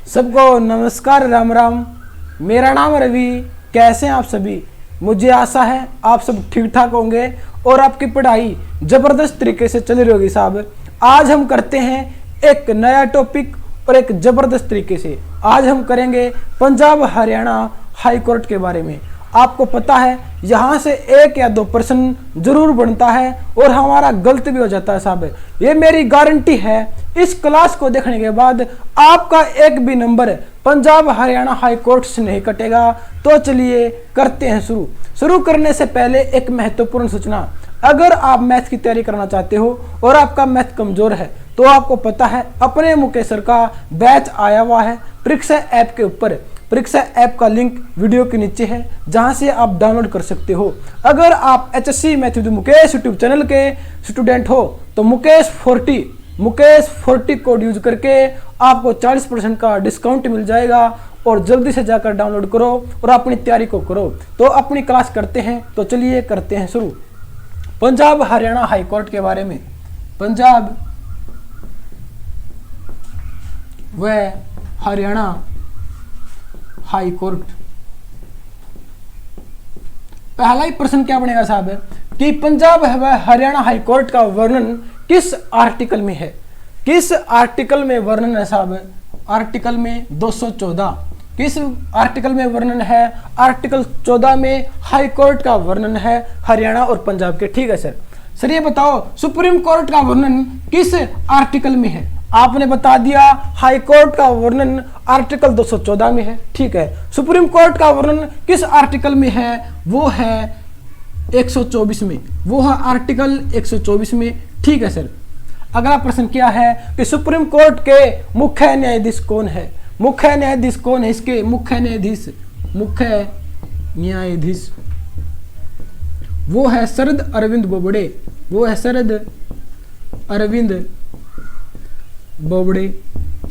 सबको नमस्कार, राम राम। मेरा नाम रवि। कैसे हैं आप सभी? मुझे आशा है आप सब ठीक ठाक होंगे और आपकी पढ़ाई ज़बरदस्त तरीके से चल रही होगी साहब। आज हम करते हैं एक नया टॉपिक और एक ज़बरदस्त तरीके से। आज हम करेंगे पंजाब हरियाणा हाई कोर्ट के बारे में। आपको पता है यहाँ से 1 या 2 प्रश्न जरूर बनता है और हमारा गलत भी हो जाता है साहब। ये मेरी गारंटी है। इस क्लास को देखने के बाद आपका एक भी number Punjab Haryana high court से नहीं कटेगा। तो चलिए करते हैं शुरू करने से पहले एक महत्वपूर्ण सूचना। अगर आप मैथ की तैयारी करना चाहते हो और आपका मैथ कमजोर है तो आपको पता है अपने मुकेश सर का बैच आया हुआ है परीक्षा ऐप के ऊपर। परीक्षा ऐप का लिंक वीडियो के नीचे है जहां से आप डाउनलोड कर सकते हो। अगर आप HSC math with Mukesh YouTube channel के स्टूडेंट हो तो मुकेश 40 कोड यूज करके आपको 40% का डिस्काउंट मिल जाएगा। और जल्दी से जाकर डाउनलोड करो और अपनी तैयारी को करो। तो अपनी क्लास करते हैं। तो चलिए करते हैं शुरू पंजाब हरियाणा हाई कोर्ट के बारे में। पंजाब व हरियाणा हाई कोर्ट। पहला ही प्रश्न क्या बनेगा साहब कि पंजाब व हरियाणा हाई कोर्ट का वर्णन किस आर्टिकल में है? किस आर्टिकल में वर्णन है साहब? आर्टिकल में 214। किस आर्टिकल में वर्णन है? आर्टिकल 14 में हाई कोर्ट का वर्णन है हरियाणा और पंजाब के। ठीक है सर ये बताओ सुप्रीम कोर्ट का वर्णन किस आर्टिकल में है? आपने बता दिया हाई कोर्ट का वर्णन आर्टिकल 214 में है। ठीक है, सुप्रीम कोर्ट का वर्णन किस आर्टिकल में है? वो है 124 में। वो है आर्टिकल 124 में। ठीक है सर। अगला प्रश्न क्या है कि सुप्रीम कोर्ट के मुख्य न्यायाधीश कौन है? मुख्य न्यायाधीश कौन है? इसके मुख्य न्यायाधीश वो है शरद अरविंद बोबड़े। वो है शरद अरविंद बोबड़े।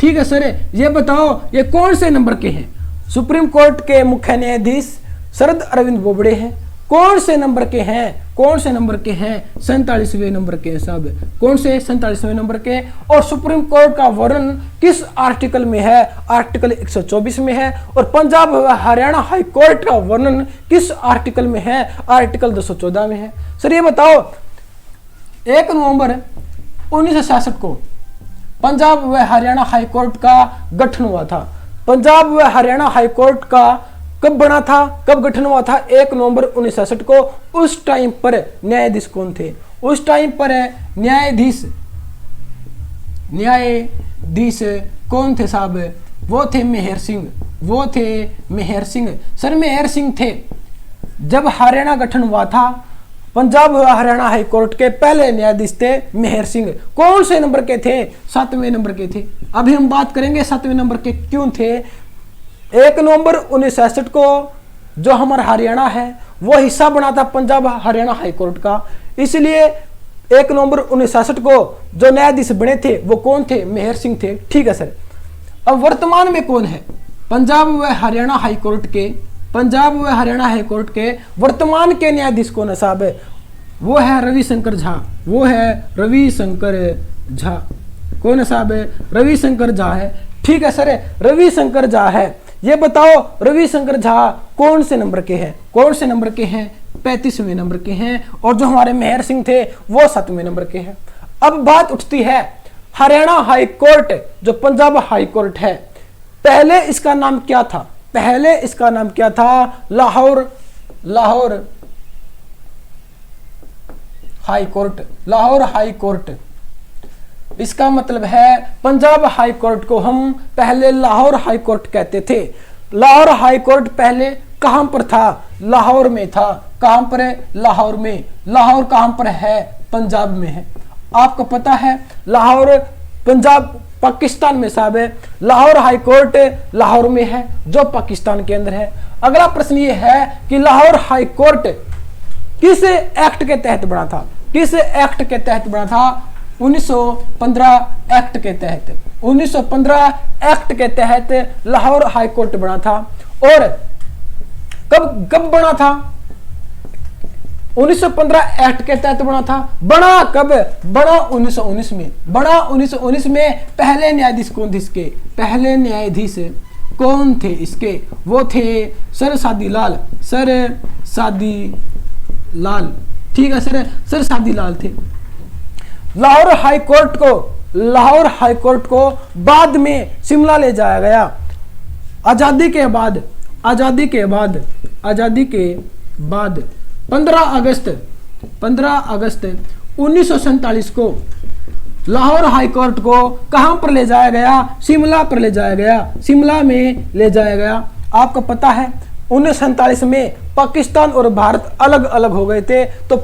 ठीक है सर ये बताओ ये कौन से नंबर के हैं? सुप्रीम कोर्ट के मुख्य न्यायाधीश शरद अरविंद बोबड़े हैं। कौन से नंबर के हैं? कौन से नंबर के हैं? 47वें नंबर के हैं साहब। कौन से? 47वें नंबर के। और सुप्रीम कोर्ट का वर्णन किस आर्टिकल में है? आर्टिकल 124 में है। और पंजाब व हरियाणा हाई कोर्ट का वर्णन किस आर्टिकल में है? आर्टिकल 214 में है। सर ये बताओ 1 नवंबर 1966 को पंजाब व हरियाणा हाई कोर्ट का गठन हुआ था। पंजाब व हरियाणा हाई कोर्ट का कब बना था? कब गठन हुआ था? 1 नवंबर 1966 को। उस टाइम पर न्यायाधीश कौन थे? उस टाइम पर न्यायाधीश कौन थे साहब? वो थे मेहर सिंह। वो थे मेहर सिंह। सर मेहर सिंह थे जब हरियाणा गठन हुआ था। पंजाब व हरियाणा हाई कोर्ट के पहले न्यायाधीश थे मेहर सिंह। कौन से नंबर के थे? 7वें नंबर के थे। अभी हम बात करेंगे 7वें नंबर के क्यों थे। 1 नवंबर 1966 को जो हमारा हरियाणा है वो हिस्सा बना था पंजाब हरियाणा हाई कोर्ट का। इसलिए 1 नवंबर 1966 को जो न्यायाधीश बने थे वो कौन थे? मेहर सिंह थे। ठीक है सर। अब वर्तमान में कौन है पंजाब व हरियाणा हाई कोर्ट के? पंजाब व हरियाणा हाई कोर्ट के वर्तमान के न्यायाधीश कौन है साहब? वो है रविशंकर झा। वो है रविशंकर झा। कौन है साहब? रविशंकर झा है। ठीक है सर रविशंकर झा है। ये बताओ रविशंकर झा कौन से नंबर के हैं? कौन से नंबर के हैं? 35वें नंबर के हैं। और जो हमारे मेहर सिंह थे वो 7वें नंबर के हैं। अब बात उठती है हरियाणा हाई कोर्ट जो पंजाब हाई कोर्ट है पहले इसका नाम क्या था? पहले इसका नाम क्या था? Lahore high court. Lahore high court. इसका मतलब है पंजाब हाई कोर्ट को हम पहले लाहौर हाई कोर्ट कहते थे। लाहौर हाई कोर्ट पहले कहां पर था? लाहौर में था। कहां पर है? लाहौर में। लाहौर कहां पर है? पंजाब में है। आपको पता है लाहौर पंजाब पाकिस्तान में साहब है। लाहौर हाई कोर्ट लाहौर में है जो पाकिस्तान के अंदर है। अगला प्रश्न ये है कि लाहौर हाई कोर्ट किस एक्ट के तहत बना था? किस एक्ट के तहत बना था? 1915 एक्ट के तहत। 1915 एक्ट के तहत लाहौर हाई कोर्ट बना था। और कब बना था? 1915 एक्ट के तहत बना था। बना कब? बना 1919 में। बना 1919 में। पहले न्यायाधीश कौन थे इसके? पहले न्यायाधीश कौन थे इसके? वो थे सर सादी लाल। सर सादी लाल, ठीक है सर, सर सादी लाल थे। लाहौर हाई कोर्ट को बाद में शिमला ले जाया गया। आजादी के बाद 15 अगस्त 1947 को लाहौर हाई कोर्ट को कहां पर ले जाया गया? शिमला पर ले जाया गया। शिमला में ले जाया गया। आपको पता है 1947 में पाकिस्तान और भारत अलग अलग हो गए थे, तो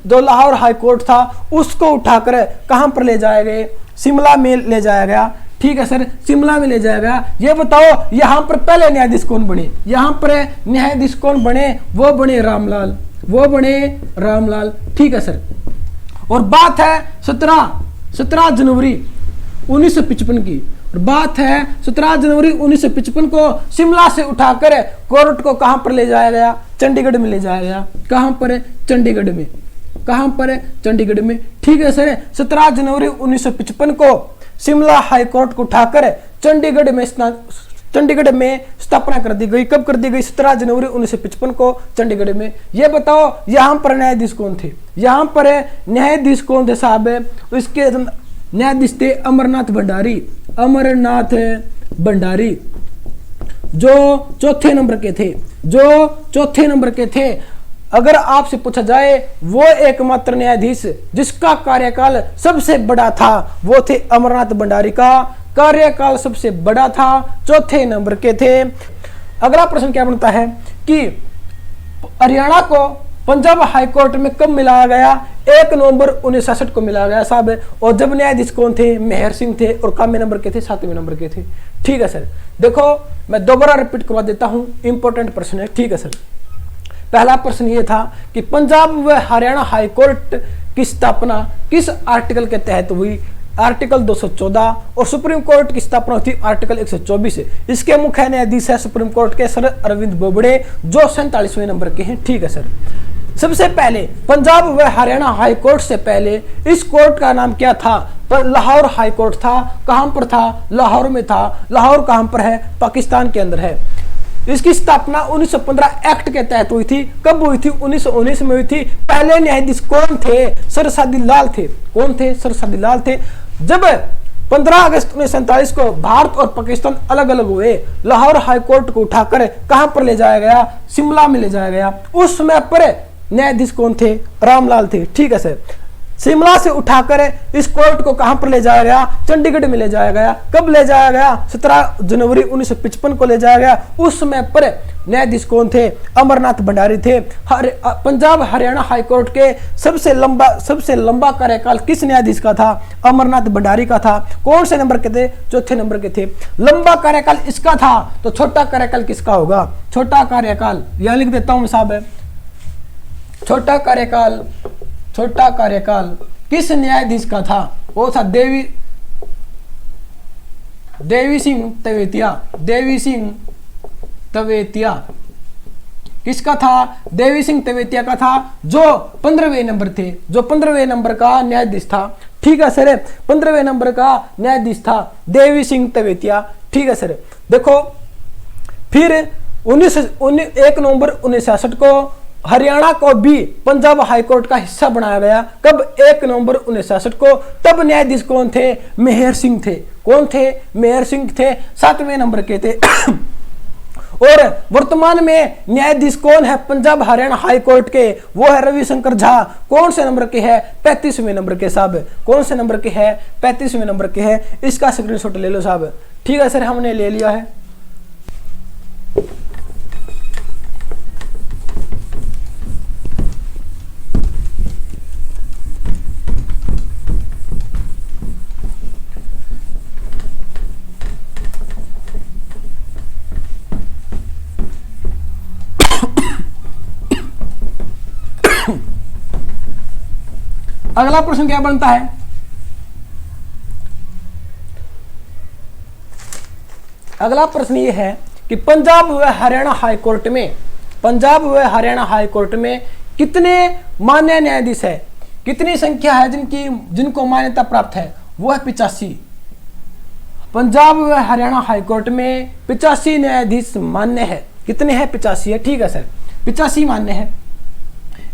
जो लाहौर हाई कोर्ट था उसको उठाकर कहां पर ले जाया गए? शिमला में ले जाया गया। ठीक है सर, शिमला में ले जाया गया। ये बताओ यहाँ पर पहले न्यायाधीश कौन बने? यहाँ पर न्यायाधीश कौन बने? वो बने रामलाल। ठीक है सर। और बात है 17 जनवरी 1955 की। बात है 17 जनवरी 1955 को शिमला से उठाकर कोर्ट को कहां पर ले जाया गया? चंडीगढ़ में ले जाया गया। कहां पर? चंडीगढ़ में। कहां पर? चंडीगढ़ में। ठीक है सर। 17 जनवरी 1955 को शिमला हाई कोर्ट को उठाकर चंडीगढ़ में स्थापना कर दी गई। कब कर दी गई? 17 जनवरी 1955 को चंडीगढ़ में। ये बताओ यहां पर न्यायाधीश कौन थे? यहां पर न्यायाधीश कौन थे साहब? इसके न्यायाधीश थे अमरनाथ भंडारी, जो चौथे नंबर के थे। अगर आपसे पूछा जाए वो एकमात्र न्यायाधीश जिसका कार्यकाल सबसे बड़ा था, वो थे अमरनाथ भंडारी का कार्यकाल सबसे बड़ा था, चौथे नंबर के थे। अगला प्रश्न क्या बनता है कि हरियाणा को पंजाब हाई कोर्ट में कब मिलाया गया? 1 नवंबर 1966 को मिलाया गया साहब। और जब न्यायाधीश कौन थे? मेहर सिंह थे। और काम्य नंबर के थे? 7वें नंबर के थे। ठीक है सर। देखो मैं दोबारा रिपीट करवा देता हूं, इंपॉर्टेंट प्रश्न है। ठीक है सर। पहला प्रश्न ये था कि पंजाब व हरियाणा हाई कोर्ट की स्थापना किस आर्टिकल के तहत हुई? आर्टिकल 214। और सुप्रीम कोर्ट की स्थापना हुई थी आर्टिकल 124। इसके मुख्य न्यायाधीश है सुप्रीम कोर्ट के सर अरविंद बोबड़े, जो 47वें नंबर के हैं। ठीक है सर। सबसे पहले पंजाब व हरियाणा हाई कोर्ट से पहले इस कोर्ट का नाम क्या था? पर लाहौर हाई कोर्ट था। कहां पर था? लाहौर में था। लाहौर कहां पर है? पाकिस्तान के अंदर है। इसकी स्थापना 1915 एक्ट के तहत हुई थी। कब हुई थी? 1919 में हुई थी। पहले न्यायाधीश कौन थे? सर सादी लाल थे। कौन थे? सर सादी लाल थे। जब 15 अगस्त 1947 को भारत और पाकिस्तान अलग अलग हुए, लाहौर हाई कोर्ट को उठाकर कहां पर ले जाया गया? शिमला में ले जाया गया। उस समय पर न्यायाधीश कौन थे? रामलाल थे। ठीक है सर। शिमला से उठाकर इस कोर्ट को कहां पर ले जाया गया? चंडीगढ़ में ले जाया गया। कब ले जाया गया? 17 जनवरी 1955 को ले जाया गया। उस समय पर न्यायाधीश कौन थे? अमरनाथ भंडारी थे। पंजाब हरियाणा हाई कोर्ट के सबसे लंबा कार्यकाल किस न्यायाधीश का था? अमरनाथ भंडारी का था। कौन से नंबर के थे? चौथे नंबर के थे। लंबा कार्यकाल इसका था, तो छोटा कार्यकाल किसका होगा? छोटा कार्यकाल यहां लिख देता हूं साहब। छोटा कार्यकाल किस न्यायाधीश का था? वो था देवी सिंह तवेतिया। किसका था? देवी सिंह तवेतिया का था, जो 15वें नंबर थे, जो 15वें नंबर का न्यायाधीश था। ठीक है सर। 15वें नंबर का न्यायाधीश था देवी सिंह तवेतिया। ठीक है सर। देखो फिर 1 नवंबर 1966 को हरियाणा को भी पंजाब हाई कोर्ट का हिस्सा बनाया गया। कब? 1 नवंबर 1966 को। तब न्यायाधीश कौन थे? मेहर सिंह थे। कौन थे? मेहर सिंह थे। 7वें नंबर के थे। और वर्तमान में न्यायाधीश कौन है पंजाब हरियाणा हाई कोर्ट के? वो है रविशंकर झा। कौन से नंबर के है? 35वें नंबर के साहब। कौन से नंबर के है? 35वें नंबर के है। इसका स्क्रीनशॉट ले लो साहब। ठीक है सर, हमने ले लिया है। अगला प्रश्न क्या बनता है? अगला प्रश्न ये है कि पंजाब व हरियाणा हाई कोर्ट में कितने मान्य न्यायाधीश है, कितनी संख्या है जिनको मान्यता प्राप्त है, वो है 85। पंजाब व हरियाणा हाईकोर्ट में 85 न्यायाधीश मान्य है। कितने हैं? 85 है। ठीक है सर, 85 मान्य है।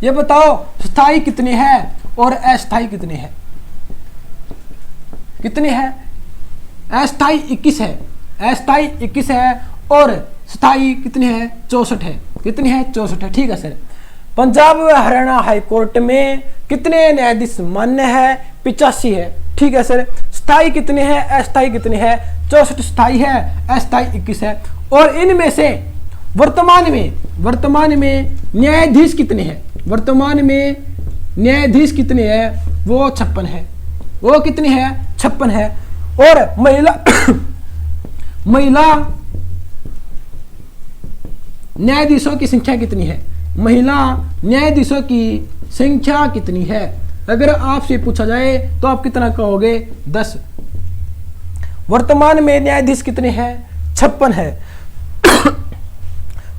ये बताओ स्थायी कितने हैं और अस्थायी कितने हैं? कितने हैं? अस्थायी 21 है, अस्थायी 21 है और स्थायी कितने हैं? 64 है। कितने हैं? 64 है। ठीक है सर। पंजाब व हरियाणा हाईकोर्ट में कितने न्यायाधीश मान्य है? 85 है। ठीक है सर। स्थायी कितने हैं? अस्थायी कितने हैं? 64 स्थायी है, अस्थायी 21 है। और इनमें से वर्तमान में न्यायाधीश कितने हैं? वर्तमान में न्यायाधीश कितने हैं? वो 56 है। वो कितने हैं? 56 है। और महिला न्यायाधीशों की संख्या कितनी है? महिला न्यायाधीशों की संख्या कितनी है? अगर आपसे पूछा जाए तो आप कितना कहोगे? 10। वर्तमान में न्यायाधीश कितने हैं? 56 है।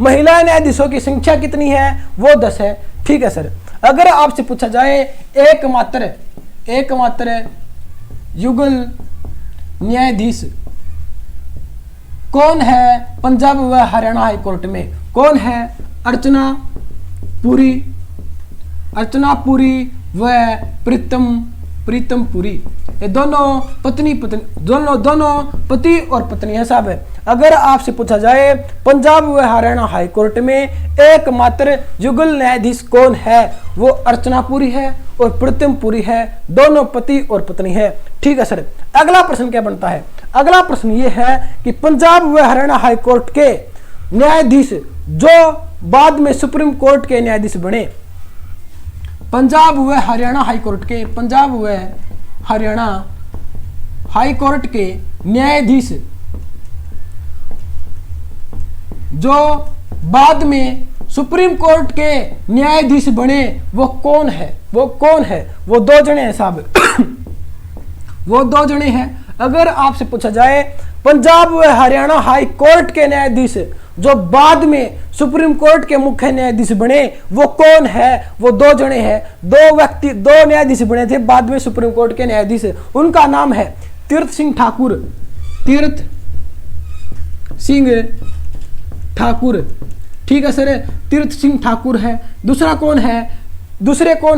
महिला न्यायाधीशों की संख्या कितनी है? वो 10 है। ठीक है सर। अगर आपसे पूछा जाए एकमात्र युगल न्यायाधीश कौन है पंजाब व हरियाणा हाईकोर्ट में? कौन है? अर्चना पुरी व प्रीतम पुरी। ये दोनों पति और पत्नी है साहब। अगर आपसे पूछा जाए पंजाब व हरियाणा हाईकोर्ट में एकमात्र युगल न्यायाधीश कौन है? वो अर्चना पुरी है और प्रीतम पुरी है, दोनों पति और पत्नी है। ठीक है सर। अगला प्रश्न क्या बनता है? अगला प्रश्न ये है कि पंजाब व हरियाणा हाईकोर्ट के न्यायाधीश जो बाद में सुप्रीम कोर्ट के न्यायाधीश बने, पंजाब व हरियाणा हाईकोर्ट के न्यायाधीश जो बाद में सुप्रीम कोर्ट के न्यायाधीश बने, वो कौन है? वो 2 जने हैं साहब। वो 2 जने हैं। अगर आपसे पूछा जाए पंजाब व हरियाणा हाई कोर्ट के न्यायाधीश जो बाद में सुप्रीम कोर्ट के मुख्य न्यायाधीश बने, वो कौन है? वो 2 जने हैं। 2 न्यायाधीश बने थे बाद में सुप्रीम कोर्ट के न्यायाधीश। उनका नाम है तीर्थ सिंह ठाकुर। ठीक है सर। तीर्थ सिंह ठाकुर है। दूसरे कौन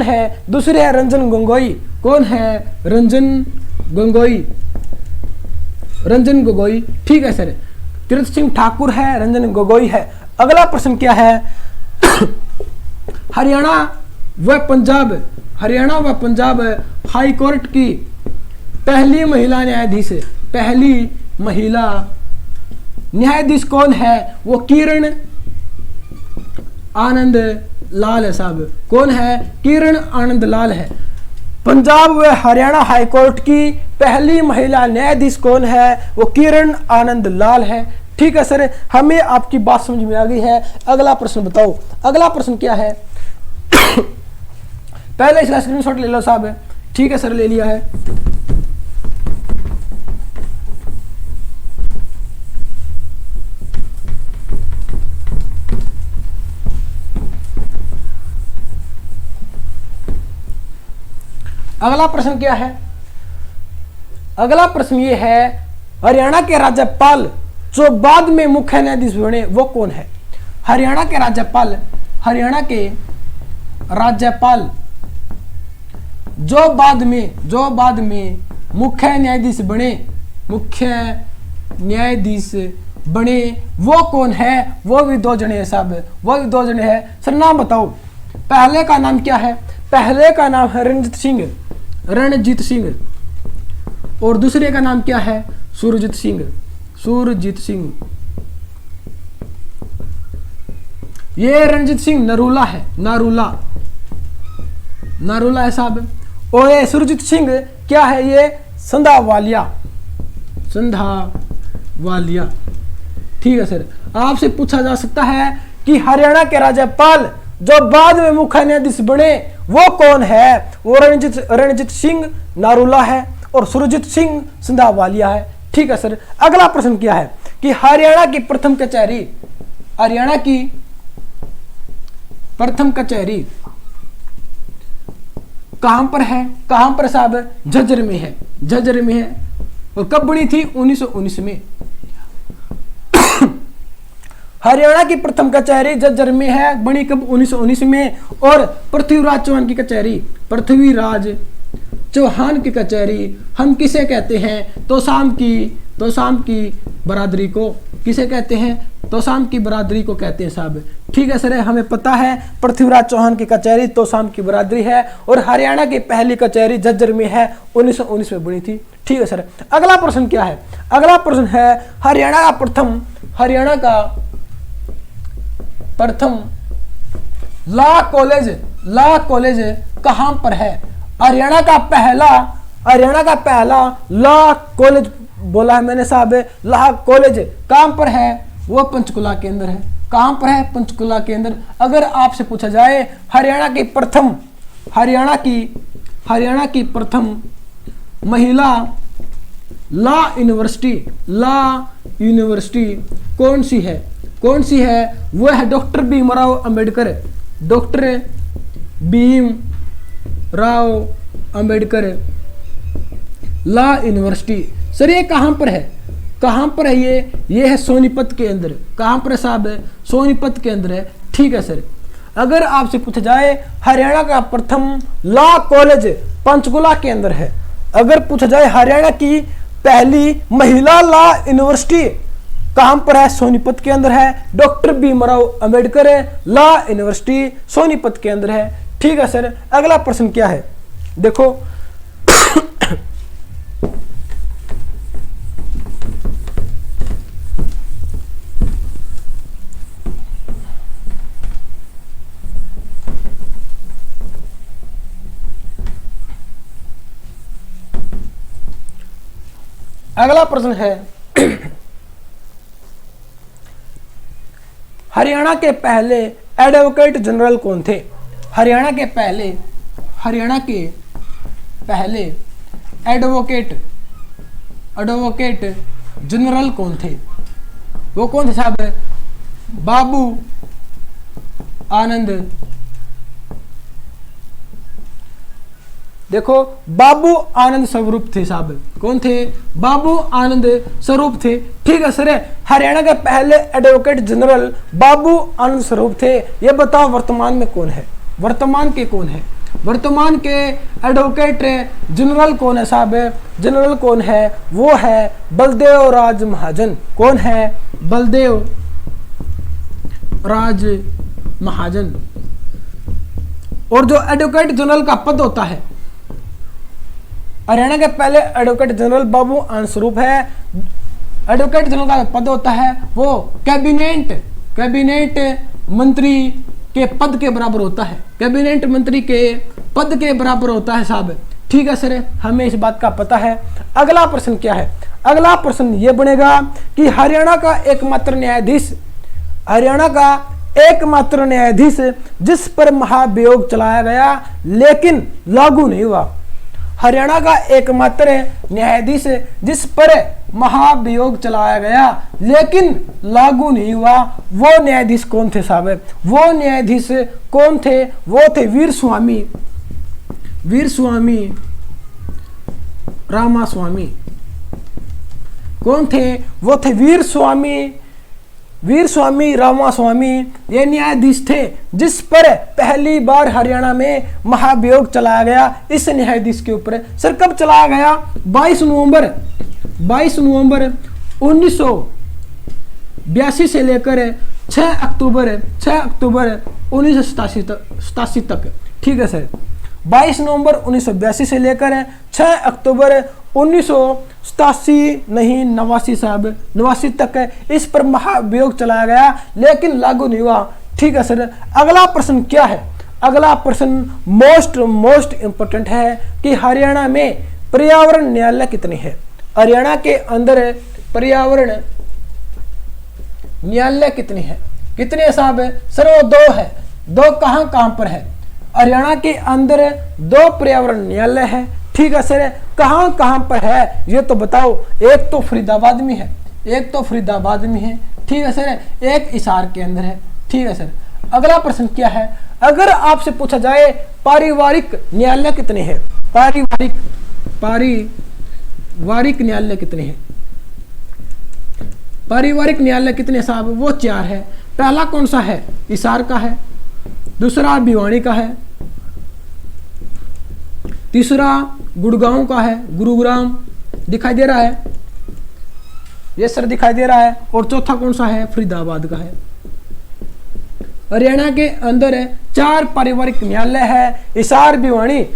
है? दूसरे है रंजन गोगोई। कौन है? रंजन गोगोई। ठीक है सर। तीर्थ सिंह ठाकुर है, रंजन गोगोई है। अगला प्रश्न क्या है? हरियाणा व पंजाब हाई कोर्ट की पहली महिला न्यायाधीश कौन है? वो किरण आनंद लाल है साहब। कौन है? किरण आनंद लाल है। पंजाब व हरियाणा हाईकोर्ट की पहली महिला न्यायाधीश कौन है? वो किरण आनंद लाल है। ठीक है सर। हमें आपकी बात समझ में आ गई है। अगला प्रश्न बताओ। अगला प्रश्न क्या है? पहले इसका स्क्रीनशॉट ले लो साहब। ठीक है सर, ले लिया है। अगला प्रश्न क्या है? अगला प्रश्न ये है, हरियाणा के राज्यपाल जो बाद में मुख्य न्यायाधीश बने, वो कौन है? हरियाणा के राज्यपाल जो बाद में मुख्य न्यायाधीश बने, वो कौन है? वो भी 2 जने हैं साहब। वो भी 2 जने हैं। सर नाम बताओ। पहले का नाम क्या है? पहले का नाम है रणजीत सिंह और दूसरे का नाम क्या है? सुरजीत सिंह। ये रणजीत सिंह नरूला है, नारूला है साहब। और ये सुरजीत सिंह क्या है? ये संधावालिया। ठीक है सर। आपसे पूछा जा सकता है कि हरियाणा के राज्यपाल जो बाद में मुख्य न्यायाधीश बने, वो कौन है? वो रणजीत सिंह नारूला है और सुरजीत सिंह संधावालिया है। ठीक है सर। अगला प्रश्न क्या है कि हरियाणा की प्रथम कचहरी कहां पर है, कहां पर साहब, झज्जर में है, झज्जर में है। और कब बनी थी, 1919 में। हरियाणा की प्रथम कचहरी झज्जर में है, बनी कब, 1919 में। और पृथ्वीराज चौहान की कचहरी, पृथ्वीराज चौहान की कचहरी हम किसे कहते हैं, तोसाम की बरादरी को, किसे कहते हैं, तोसाम की बरादरी को कहते हैं साहब। ठीक है सर, हमें पता है पृथ्वीराज चौहान की कचहरी तोसाम की बरादरी है। और हरियाणा की पहली कचहरी झज्जर में है, 1919 में बनी थी। ठीक है सर, अगला प्रश्न क्या है, अगला प्रश्न है हरियाणा का प्रथम लॉ कॉलेज कहां पर है। हरियाणा का पहला लॉ कॉलेज बोला है मैंने साहब, लॉ कॉलेज कहां पर है, वो पंचकुला के अंदर है। कहां पर है, पंचकुला के अंदर। अगर आपसे पूछा जाए हरियाणा की प्रथम महिला लॉ यूनिवर्सिटी कौन सी है, वो है doctor Bhimrao Ambedkar, doctor Bhimrao Ambedkar law university. Sir ये कहां पर है, ये है सोनीपत के अंदर। कहां पर है साहब, सोनीपत के अंदर है। ठीक है सर, अगर आपसे पूछा जाए हरियाणा का प्रथम लॉ कॉलेज पंचकुला के अंदर है, अगर पूछा जाए हरियाणा की पहली महिला लॉ यूनिवर्सिटी कहां पर है, सोनीपत के अंदर है, doctor Bhimrao Ambedkar law university Sonipat के अंदर है। ठीक है सर, अगला प्रश्न क्या है, देखो अगला प्रश्न है हरियाणा के पहले एडवोकेट जनरल कौन थे। हरियाणा के पहले एडवोकेट जनरल कौन थे, वो कौन थे साहब, बाबू आनंद। देखो बाबू आनंद स्वरूप थे साहब, कौन थे, बाबू आनंद स्वरूप थे। ठीक है सर, हरियाणा के पहले एडवोकेट जनरल बाबू आनंद स्वरूप थे। ये बताओ वर्तमान में कौन है, वर्तमान के एडवोकेट जनरल कौन है साहब, जनरल कौन है, वो है बलदेव राज महाजन। कौन है, बलदेव राज महाजन। और जो एडवोकेट जनरल का पद होता है, हरियाणा के पहले एडवोकेट जनरल बाबू आनंद स्वरूप है। एडवोकेट जनरल का पद होता है वो कैबिनेट मंत्री के पद के बराबर होता है, कैबिनेट मंत्री के पद के बराबर होता है साहब। ठीक है सर, हमें इस बात का पता है। अगला प्रश्न क्या है, अगला प्रश्न ये बनेगा कि हरियाणा का एकमात्र न्यायाधीश जिस पर महाभियोग चलाया गया लेकिन लागू नहीं हुआ। हरियाणा का एकमात्र न्यायाधीश जिस पर महाभियोग चलाया गया लेकिन लागू नहीं हुआ, वो न्यायाधीश कौन थे साहब, वो न्यायाधीश कौन थे, वो थे वीर स्वामी रामास्वामी। कौन थे, वो थे वीर स्वामी रामास्वामी। ये न्यायाधीश थे जिस पर पहली बार हरियाणा में महाभियोग चलाया गया। इस न्यायाधीश के ऊपर सर कब चलाया गया, 22 नवंबर 1982 से लेकर 6 अक्टूबर 1987 तक। ठीक है सर, 22 नवंबर 1982 से लेकर 6 अक्टूबर 1987 नहीं 89 साहब 89 तक इस पर महाभियोग चलाया गया लेकिन लागू नहीं हुआ। ठीक है सर, अगला प्रश्न क्या है, अगला प्रश्न मोस्ट इंपोर्टेंट है कि हरियाणा में पर्यावरण न्यायालय कितने हैं। हरियाणा के अंदर पर्यावरण न्यायालय कितने हैं, कितने साहब, सर वो 2 है। 2 कहां पर है, हरियाणा के अंदर 2 पर्यावरण न्यायालय है। ठीक है सर, कहां पर है ये तो बताओ। एक तो फरीदाबाद में है, ठीक है सर, एक हिसार के अंदर है। ठीक है सर, अगला प्रश्न क्या है, अगर आपसे पूछा जाए पारिवारिक न्यायालय कितने हैं, पारिवारिक न्यायालय कितने हैं, पारिवारिक न्यायालय कितने साहब, वो 4 है। पहला कौन सा है, हिसार का है, दूसरा भिवानी का है, तीसरा गुड़गांव का है, गुरुग्राम दिखाई दे रहा है, ये सर दिखाई दे रहा है, और चौथा कौन सा है, फरीदाबाद का है। हरियाणा के अंदर 4 पारिवारिक न्यायालय है, हिसार भिवानी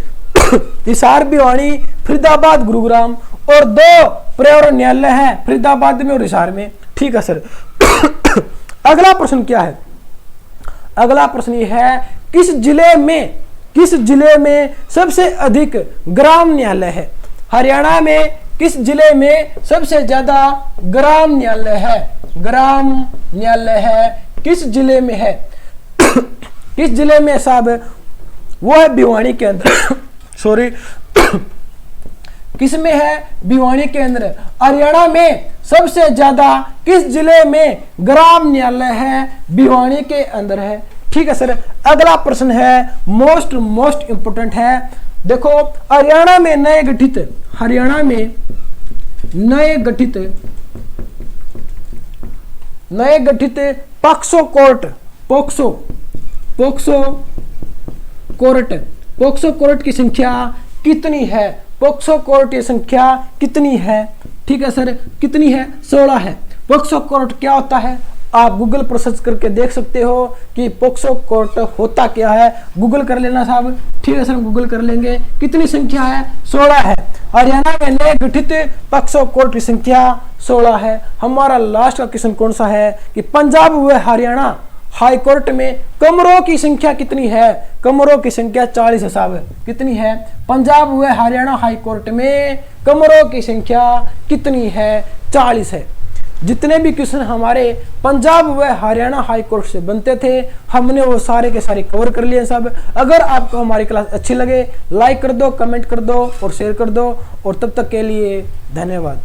हिसार भिवानी, फरीदाबाद, गुरुग्राम, और 2 पर्यावरण न्यायालय है, फरीदाबाद में और हिसार में। ठीक है सर। अगला प्रश्न क्या है, अगला प्रश्न ये है, किस जिले में सबसे अधिक ग्राम न्यायालय है। हरियाणा में किस जिले में सबसे ज्यादा ग्राम न्यायालय है, ग्राम न्यायालय है, किस जिले में है किस जिले में साहब, वो है भिवानी के अंदर सॉरी किस में है, भिवानी के अंदर। हरियाणा में सबसे ज्यादा किस जिले में ग्राम न्यायालय है, भिवानी के अंदर है। ठीक है सर। अगला प्रश्न है मोस्ट इंपोर्टेंट है। देखो, हरियाणा में नए गठित पॉक्सो कोर्ट की संख्या कितनी है, पॉक्सो कोर्ट की संख्या कितनी है। ठीक है सर, कितनी है, 16 है। पॉक्सो कोर्ट क्या होता है, आप गूगल पर सर्च करके देख सकते हो कि पॉक्सो कोर्ट होता क्या है, गूगल कर लेना साहब। ठीक है सर, हम गूगल कर लेंगे। कितनी संख्या है, 16 है। हरियाणा में नए गठित पॉक्सो कोर्ट की संख्या 16 है। हमारा लास्ट का क्वेश्चन कौन सा है कि पंजाब व हरियाणा हाई कोर्ट में कमरों की संख्या कितनी है, कमरों की संख्या 40 है साहब। कितनी है, पंजाब व हरियाणा हाई कोर्ट में कमरों की संख्या कितनी है, 40 है। जितने भी क्वेश्चन हमारे पंजाब व हरियाणा हाई कोर्ट से बनते थे, हमने वो सारे के सारे कवर कर लिए सब। अगर आपको हमारी क्लास अच्छी लगे, लाइक कर दो, कमेंट कर दो और शेयर कर दो। और तब तक के लिए धन्यवाद।